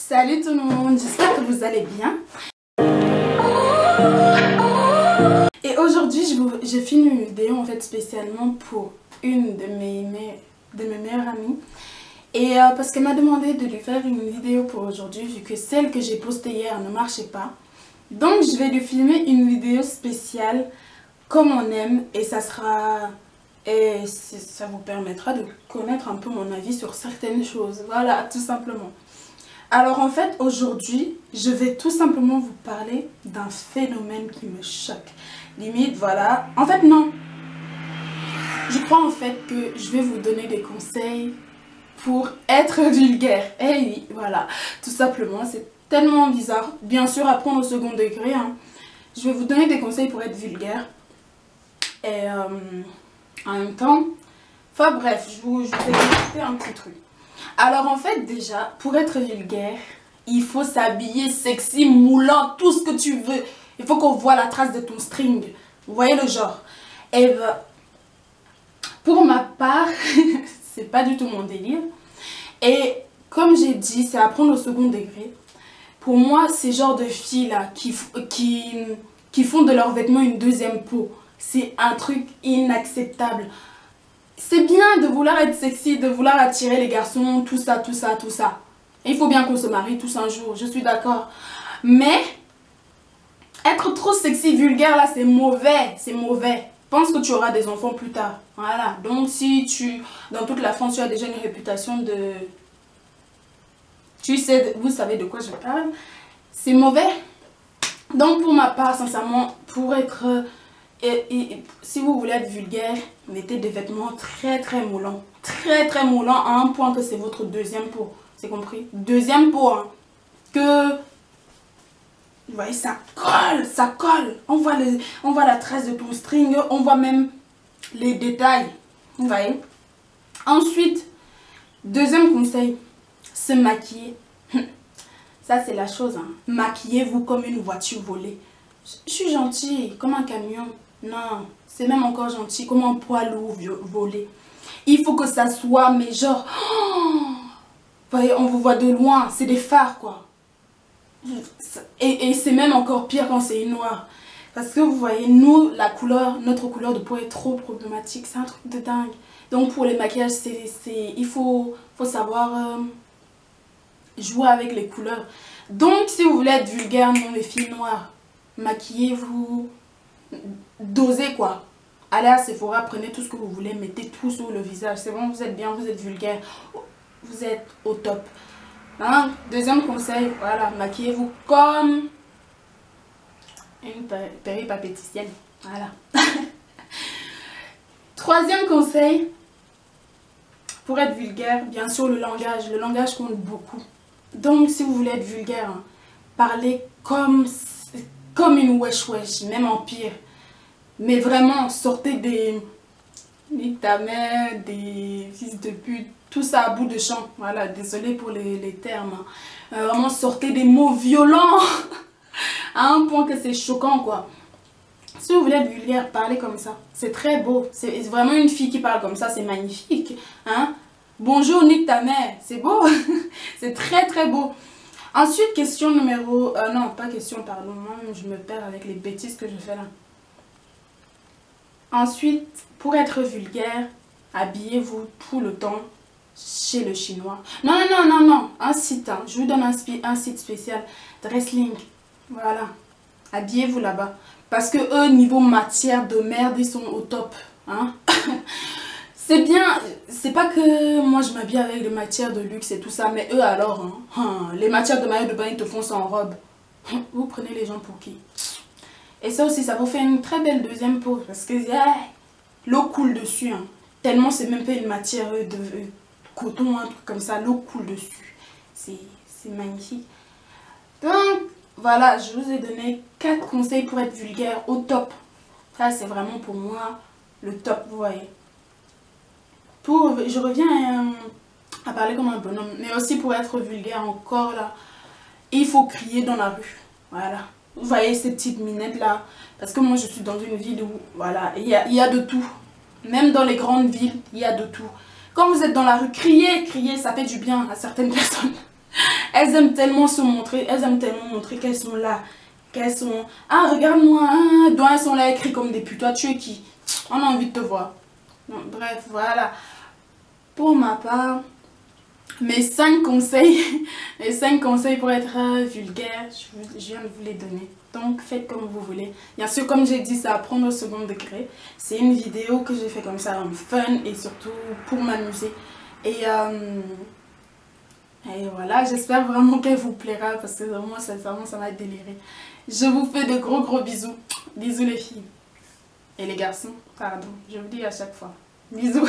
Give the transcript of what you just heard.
Salut tout le monde, j'espère que vous allez bien. Et aujourd'hui, je filme une vidéo en fait spécialement pour une de mes meilleures amies. Et parce qu'elle m'a demandé de lui faire une vidéo pour aujourd'hui, vu que celle que j'ai postée hier ne marchait pas. Donc je vais lui filmer une vidéo spéciale comme on aime et ça sera... Et ça vous permettra de connaître un peu mon avis sur certaines choses. Voilà, tout simplement. Alors en fait, aujourd'hui, je vais tout simplement vous parler d'un phénomène qui me choque. Limite, voilà. En fait, non. Je crois en fait que je vais vous donner des conseils pour être vulgaire. Eh oui, voilà. Tout simplement, c'est tellement bizarre. Bien sûr, à prendre au second degré. Hein. Je vais vous donner des conseils pour être vulgaire. Et... en même temps, enfin bref, je vous vais expliquer un petit truc. Alors en fait déjà, pour être vulgaire, il faut s'habiller sexy, moulant, tout ce que tu veux. Il faut qu'on voit la trace de ton string. Vous voyez le genre. Et pour ma part, c'est pas du tout mon délire. Et comme j'ai dit, c'est à prendre au second degré. Pour moi, ces genres de filles là qui font de leurs vêtements une deuxième peau. C'est un truc inacceptable. C'est bien de vouloir être sexy, de vouloir attirer les garçons, tout ça, tout ça, tout ça. Et il faut bien qu'on se marie tous un jour, je suis d'accord. Mais, être trop sexy, vulgaire, là, c'est mauvais, c'est mauvais. Pense que tu auras des enfants plus tard. Voilà, donc si dans toute la France, tu as déjà une réputation de... Tu sais, vous savez de quoi je parle. C'est mauvais. Donc pour ma part, sincèrement, pour être... Et si vous voulez être vulgaire, mettez des vêtements très moulants. Très moulants à un point que c'est votre deuxième peau. C'est compris? Deuxième peau. Hein. Que... Vous voyez, ça colle, ça colle. On voit la trace de ton string. On voit même les détails. Vous voyez? Ensuite, deuxième conseil, se maquiller. Ça, c'est la chose. Hein. Maquillez-vous comme une voiture volée. Je suis gentille, comme un camion. Non, c'est même encore gentil, comme un poids lourd volé. Il faut que ça soit, mais genre... Oh, voyez, on vous voit de loin, c'est des phares, quoi. Et c'est même encore pire quand c'est noir. Parce que vous voyez, nous, notre couleur de peau est trop problématique. C'est un truc de dingue. Donc pour les maquillages, il faut savoir jouer avec les couleurs. Donc si vous voulez être vulgaire, non, les filles noires, maquillez-vous... Dosez quoi. Allez à Sephora, prenez tout ce que vous voulez, mettez tout sur le visage. C'est bon, vous êtes bien, vous êtes vulgaire. Vous êtes au top. Hein? Deuxième conseil, voilà, maquillez-vous comme une péripapéticienne. Voilà. Troisième conseil, pour être vulgaire, bien sûr le langage. Le langage compte beaucoup. Donc si vous voulez être vulgaire, hein, parlez comme une wesh, même en pire. Mais vraiment, sortez des... Nique ta mère, des fils de pute, tout ça à bout de champ. Voilà, désolé pour les termes. Vraiment, sortez des mots violents à un point que c'est choquant, quoi. Si vous voulez être vulgaire, parlez comme ça. C'est très beau. C'est vraiment une fille qui parle comme ça, c'est magnifique. Hein? Bonjour, nique ta mère. C'est beau. C'est très beau. Ensuite, question numéro... non, pas question, pardon. Moi, je me perds avec les bêtises que je fais là. Ensuite, pour être vulgaire, habillez-vous tout le temps chez le chinois. Non. Un site, hein. Je vous donne un site spécial. Dresslink. Voilà. Habillez-vous là-bas. Parce que eux, niveau matière de merde, ils sont au top. Hein? C'est bien, c'est pas que moi je m'habille avec des matières de luxe et tout ça, mais eux alors, hein, les matières de maillot de bain ils te font sans robe. Vous prenez les gens pour qui? Et ça aussi, ça vous fait une très belle deuxième peau, parce que l'eau coule dessus. Hein. Tellement c'est même pas une matière de coton, un truc comme ça, l'eau coule dessus. C'est magnifique. Donc, voilà, je vous ai donné 4 conseils pour être vulgaire au top. Ça c'est vraiment pour moi le top, vous voyez. Je reviens à parler comme un bonhomme, mais aussi pour être vulgaire encore là, il faut crier dans la rue, voilà. Vous voyez ces petites minettes là, parce que moi je suis dans une ville où, voilà, il y a de tout. Même dans les grandes villes, il y a de tout. Quand vous êtes dans la rue, criez, ça fait du bien à certaines personnes. Elles aiment tellement se montrer, elles aiment tellement montrer qu'elles sont là. Qu'elles sont... Ah, regarde-moi, hein, dont elles sont là écrites comme des putes. Toi, tu es qui? On a envie de te voir. Donc, bref, voilà. Pour ma part, mes 5 conseils, les 5 conseils pour être vulgaire, je viens de vous les donner. Donc, faites comme vous voulez. Bien sûr, comme j'ai dit, c'est à prendre au second degré. C'est une vidéo que j'ai fait comme ça, en fun et surtout pour m'amuser. Et voilà, j'espère vraiment qu'elle vous plaira parce que vraiment, sincèrement, ça m'a déliré. Je vous fais de gros bisous. Bisous les filles. Et les garçons, pardon, je vous dis à chaque fois. Bisous.